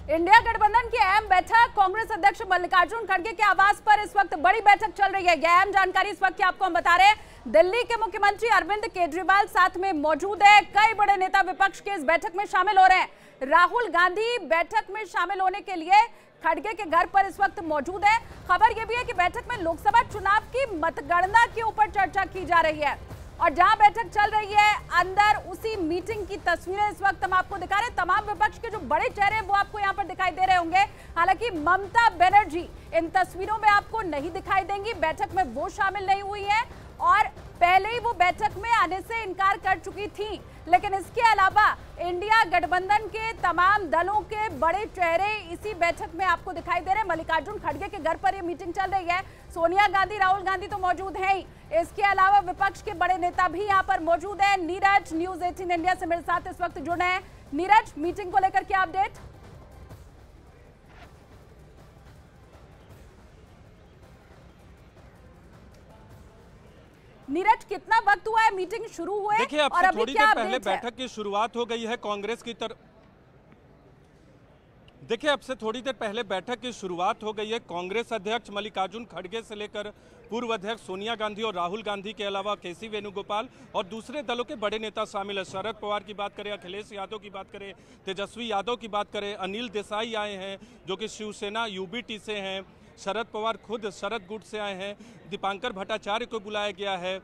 India गठबंधन की अहम बैठक कांग्रेस अध्यक्ष मल्लिकार्जुन खड़गे के आवास पर इस वक्त बड़ी बैठक चल रही है। यह अहम जानकारी इस वक्त की आपको हम बता रहे हैं। दिल्ली के मुख्यमंत्री अरविंद केजरीवाल साथ में मौजूद है। कई बड़े नेता विपक्ष के इस बैठक में शामिल हो रहे हैं। राहुल गांधी बैठक में शामिल होने के लिए खड़गे के घर पर इस वक्त मौजूद है। खबर यह भी है कि बैठक में लोकसभा चुनाव की मतगणना के ऊपर चर्चा की जा रही है और जहां बैठक चल रही है अंदर उसी मीटिंग की तस्वीरें इस वक्त हम आपको दिखा रहे हैं। तमाम विपक्ष के जो बड़े चेहरे हैं वो आपको यहां पर दिखाई दे रहे होंगे। हालांकि ममता बनर्जी इन तस्वीरों में आपको नहीं दिखाई देंगी। बैठक में वो शामिल नहीं हुई है और पहले ही वो बैठक में आने से इनकार कर चुकी थी। लेकिन इसके अलावा इंडिया गठबंधन के तमाम दलों के बड़े चेहरे इसी बैठक में आपको दिखाई दे रहे हैं। मल्लिकार्जुन खड़गे के घर पर ये मीटिंग चल रही है। सोनिया गांधी, राहुल गांधी तो मौजूद हैं ही, इसके अलावा विपक्ष के बड़े नेता भी यहाँ पर मौजूद हैं। नीरज न्यूज 18 इंडिया से मेरे साथ इस वक्त जुड़े हैं। नीरज, मीटिंग को लेकर क्या अपडेट? नीरज, कितना वक्त हुआ है मीटिंग शुरू हुए? देखिए, अब से थोड़ी देर पहले बैठक की शुरुआत हो गई है कांग्रेस की तरफ। देखिए, अब से थोड़ी देर पहले बैठक की शुरुआत हो गई है। कांग्रेस अध्यक्ष मल्लिकार्जुन खड़गे से लेकर पूर्व अध्यक्ष सोनिया गांधी और राहुल गांधी के अलावा केसी वेणुगोपाल और दूसरे दलों के बड़े नेता शामिल है। शरद पवार की बात करें, अखिलेश यादव की बात करें, तेजस्वी यादव की बात करें, अनिल देसाई आए हैं जो कि शिवसेना यूबीटी से हैं। शरद पवार खुद शरद गुट से आए हैं। दीपांकर भट्टाचार्य को बुलाया गया है।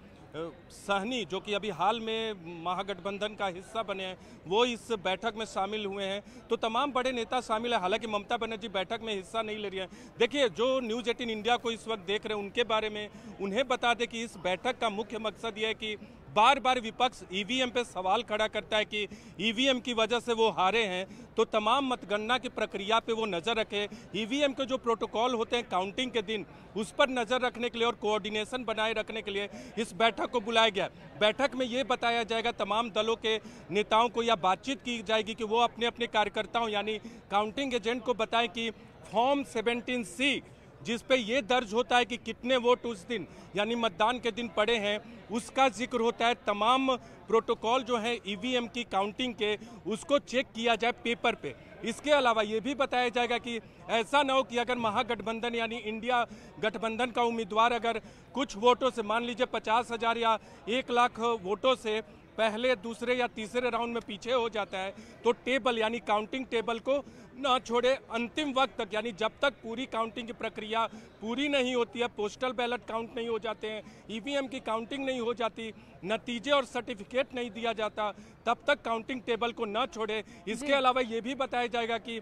सहनी जो कि अभी हाल में महागठबंधन का हिस्सा बने हैं वो इस बैठक में शामिल हुए हैं। तो तमाम बड़े नेता शामिल है। हालांकि ममता बनर्जी बैठक में हिस्सा नहीं ले रही है। देखिए, जो न्यूज़ 18 इंडिया को इस वक्त देख रहे हैं उनके बारे में उन्हें बता दें कि इस बैठक का मुख्य मकसद ये है कि बार बार विपक्ष ईवीएम पे सवाल खड़ा करता है कि ईवीएम की वजह से वो हारे हैं, तो तमाम मतगणना की प्रक्रिया पे वो नज़र रखे। ईवीएम के जो प्रोटोकॉल होते हैं काउंटिंग के दिन उस पर नज़र रखने के लिए और कोऑर्डिनेशन बनाए रखने के लिए इस बैठक को बुलाया गया। बैठक में ये बताया जाएगा तमाम दलों के नेताओं को या बातचीत की जाएगी कि वो अपने अपने कार्यकर्ताओं यानी काउंटिंग एजेंट को बताएं कि फॉर्म 17C जिस पे ये दर्ज होता है कि कितने वोट उस दिन यानी मतदान के दिन पड़े हैं उसका जिक्र होता है। तमाम प्रोटोकॉल जो है ईवीएम की काउंटिंग के उसको चेक किया जाए पेपर पे। इसके अलावा ये भी बताया जाएगा कि ऐसा ना हो कि अगर महागठबंधन यानी इंडिया गठबंधन का उम्मीदवार अगर कुछ वोटों से मान लीजिए 50,000 या 1 लाख वोटों से पहले दूसरे या तीसरे राउंड में पीछे हो जाता है तो टेबल यानी काउंटिंग टेबल को ना छोड़े अंतिम वक्त तक यानी जब तक पूरी काउंटिंग की प्रक्रिया पूरी नहीं होती है, पोस्टल बैलेट काउंट नहीं हो जाते हैं, ईवीएम की काउंटिंग नहीं हो जाती, नतीजे और सर्टिफिकेट नहीं दिया जाता, तब तक काउंटिंग टेबल को ना छोड़े। इसके अलावा ये भी बताया जाएगा कि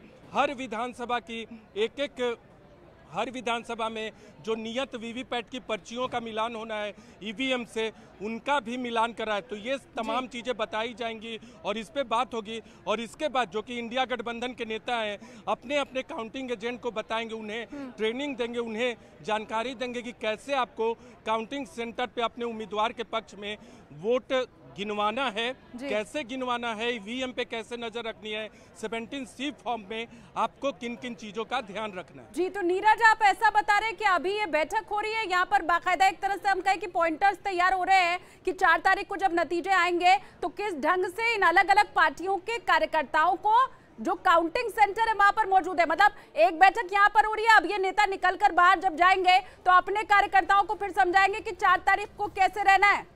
हर विधानसभा में जो नियत वीवीपैट की पर्चियों का मिलान होना है ईवीएम से उनका भी मिलान कराए। तो ये तमाम चीज़ें बताई जाएंगी और इस पे बात होगी। और इसके बाद जो कि इंडिया गठबंधन के नेता हैं अपने अपने काउंटिंग एजेंट को बताएंगे, उन्हें ट्रेनिंग देंगे, उन्हें जानकारी देंगे कि कैसे आपको काउंटिंग सेंटर पे अपने उम्मीदवार के पक्ष में वोट गिनवाना है, कैसे गिनवाना है, ईवीएम पे कैसे नजर रखनी है, 17C फॉर्म में आपको किन किन चीजों का ध्यान रखना है। जी, तो नीरज आप ऐसा बता रहे हैं कि अभी ये बैठक हो रही है, यहाँ पर बाकायदा एक तरह से हम कहें कि पॉइंटर्स तैयार हो रहे हैं कि 4 तारीख को जब नतीजे आएंगे तो किस ढंग से इन अलग अलग पार्टियों के कार्यकर्ताओं को जो काउंटिंग सेंटर है वहां पर मौजूद है। मतलब एक बैठक यहाँ पर हो रही है, अब ये नेता निकलकर बाहर जब जाएंगे तो अपने कार्यकर्ताओं को फिर समझाएंगे कि 4 तारीख को कैसे रहना है।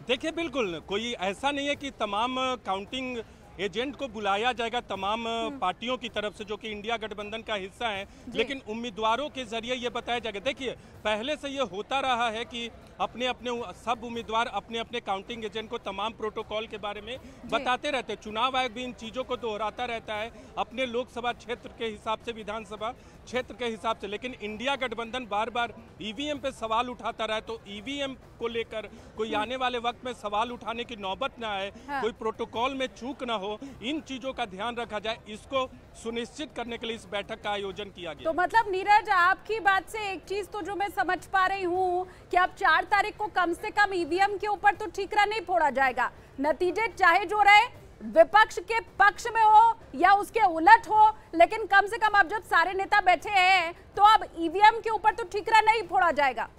देखिए, बिल्कुल कोई ऐसा नहीं है कि तमाम काउंटिंग एजेंट को बुलाया जाएगा तमाम पार्टियों की तरफ से जो कि इंडिया गठबंधन का हिस्सा है, लेकिन उम्मीदवारों के जरिए ये बताया जाएगा। देखिए, पहले से ये होता रहा है कि अपने अपने सब उम्मीदवार अपने अपने काउंटिंग एजेंट को तमाम प्रोटोकॉल के बारे में बताते रहते हैं। चुनाव आयोग भी इन चीज़ों को दोहराता रहता है अपने लोकसभा क्षेत्र के हिसाब से, विधानसभा क्षेत्र के हिसाब से। लेकिन इंडिया गठबंधन बार बार ईवीएम पे सवाल उठाता रहा है, तो ईवीएम को लेकर कोई आने वाले वक्त में सवाल उठाने की नौबत ना आए, कोई प्रोटोकॉल में चूक ना हो, इन चीजों का ध्यान रखा जाए, इसको सुनिश्चित करने के लिए इस बैठक का आयोजन किया गया। तो मतलब नीरज, आपकी बात से एक चीज तो जो मैं समझ पा रही हूँ कि अब 4 तारीख को कम से कम ईवीएम के ऊपर तो ठीकरा नहीं फोड़ा जाएगा। नतीजे चाहे जो रहे विपक्ष के पक्ष में हो या उसके उलट हो, लेकिन कम से कम अब जब सारे नेता बैठे हैं तो अब ईवीएम के ऊपर तो ठीकरा नहीं फोड़ा जाएगा।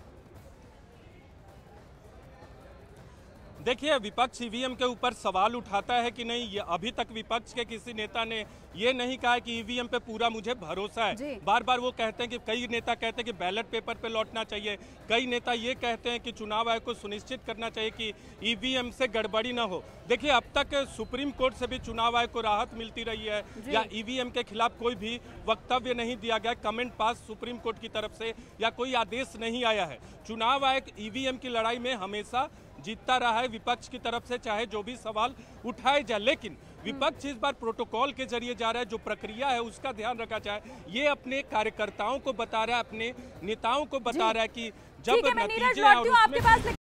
देखिए, विपक्ष ईवीएम के ऊपर सवाल उठाता है कि नहीं, ये अभी तक विपक्ष के किसी नेता ने ये नहीं कहा कि ईवीएम पे पूरा मुझे भरोसा है। बार बार वो कहते हैं कि कई नेता कहते हैं कि बैलेट पेपर पे लौटना चाहिए, कई नेता ये कहते हैं कि चुनाव आयोग को सुनिश्चित करना चाहिए कि ईवीएम से गड़बड़ी ना हो। देखिए, अब तक सुप्रीम कोर्ट से भी चुनाव आयोग को राहत मिलती रही है, या ईवीएम के खिलाफ कोई भी वक्तव्य नहीं दिया गया, कमेंट पास सुप्रीम कोर्ट की तरफ से या कोई आदेश नहीं आया है। चुनाव आयोग ईवीएम की लड़ाई में हमेशा जीतता रहा है विपक्ष की तरफ से, चाहे जो भी सवाल उठाए जाए। लेकिन विपक्ष इस बार प्रोटोकॉल के जरिए जा रहा है, जो प्रक्रिया है उसका ध्यान रखा जाए। ये अपने कार्यकर्ताओं को बता रहा है, अपने नेताओं को बता रहा है कि जब नतीजे